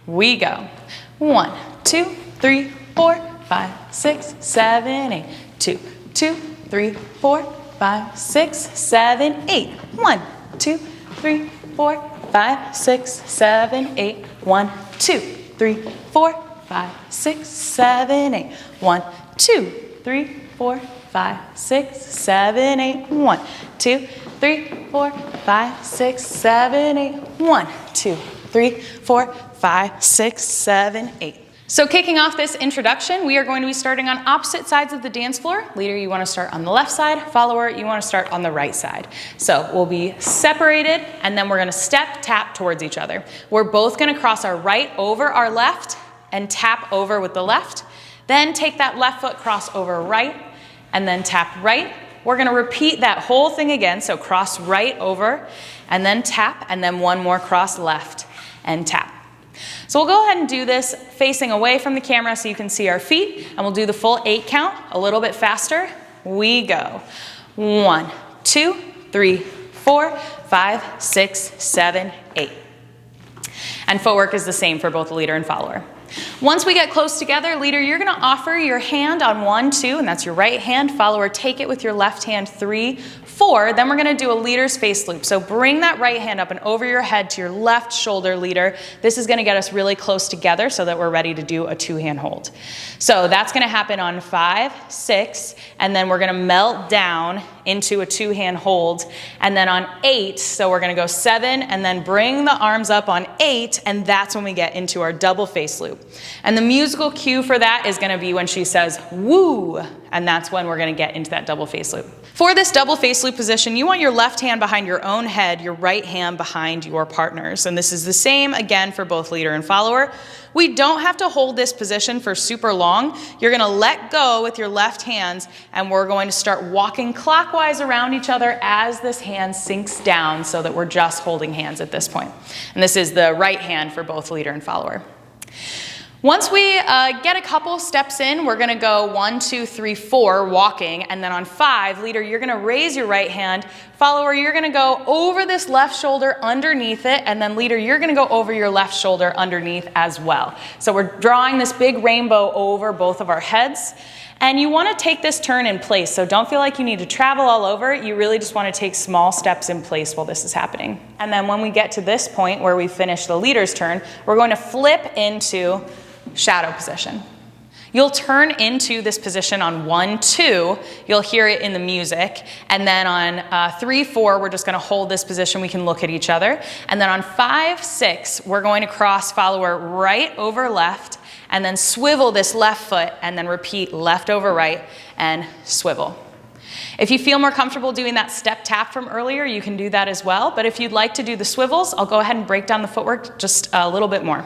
We go. 1, 2, 3, 4, 5, 6, 7, 8. 2, 2, 3, 4, 5, 6, 7, 8. 1, 2, 3, 4, 5, 6, 7, 8. 1, 2, 3, 4, 5, 6, 7, 8. 1, 2, 3, 4, 5, 6, 7, 8. 1, 2, 3, 4, 5, 6, 7, 8. 1, 2, 3, 4, 5, 6, 7, 8. So kicking off this introduction, we are going to be starting on opposite sides of the dance floor. Leader, you want to start on the left side. Follower, you want to start on the right side. So we'll be separated, and then we're going to step, tap towards each other. We're both going to cross our right over our left and tap over with the left. Then take that left foot, cross over right, and then tap right. We're going to repeat that whole thing again. So cross right over, and then tap, and then one more cross left and tap. So we'll go ahead and do this facing away from the camera so you can see our feet, and we'll do the full 8 count a little bit faster. We go. 1, 2, 3, 4, 5, 6, 7, 8. And footwork is the same for both the leader and follower. Once we get close together, leader, you're going to offer your hand on 1, 2, and that's your right hand. Follower, take it with your left hand, 3, 4. Then we're going to do a leader's face loop. So bring that right hand up and over your head to your left shoulder, leader. This is going to get us really close together so that we're ready to do a 2-hand hold. So that's going to happen on 5, 6, and then we're going to melt down into a 2-hand hold. And then on 8, so we're going to go 7, and then bring the arms up on 8, and that's when we get into our double face loop. And the musical cue for that is going to be when she says, woo, and that's when we're going to get into that double face loop. For this double face loop position, you want your left hand behind your own head, your right hand behind your partner's. And this is the same again for both leader and follower. We don't have to hold this position for super long. You're going to let go with your left hands, and we're going to start walking clockwise around each other as this hand sinks down so that we're just holding hands at this point. And this is the right hand for both leader and follower. Once we get a couple steps in, we're going to go 1, 2, 3, 4 walking, and then on 5, leader, you're going to raise your right hand. Follower, you're going to go over this left shoulder underneath it, and then leader, you're going to go over your left shoulder underneath as well. So we're drawing this big rainbow over both of our heads, and you want to take this turn in place. So don't feel like you need to travel all over. You really just want to take small steps in place while this is happening. And then when we get to this point where we finish the leader's turn, we're going to flip into shadow position. You'll turn into this position on 1, 2. You'll hear it in the music. And then on 3, 4, we're just going to hold this position. We can look at each other. And then on 5, 6, we're going to cross follower right over left, and then swivel this left foot, and then repeat left over right and swivel. If you feel more comfortable doing that step tap from earlier, you can do that as well. But if you'd like to do the swivels, I'll go ahead and break down the footwork just a little bit more.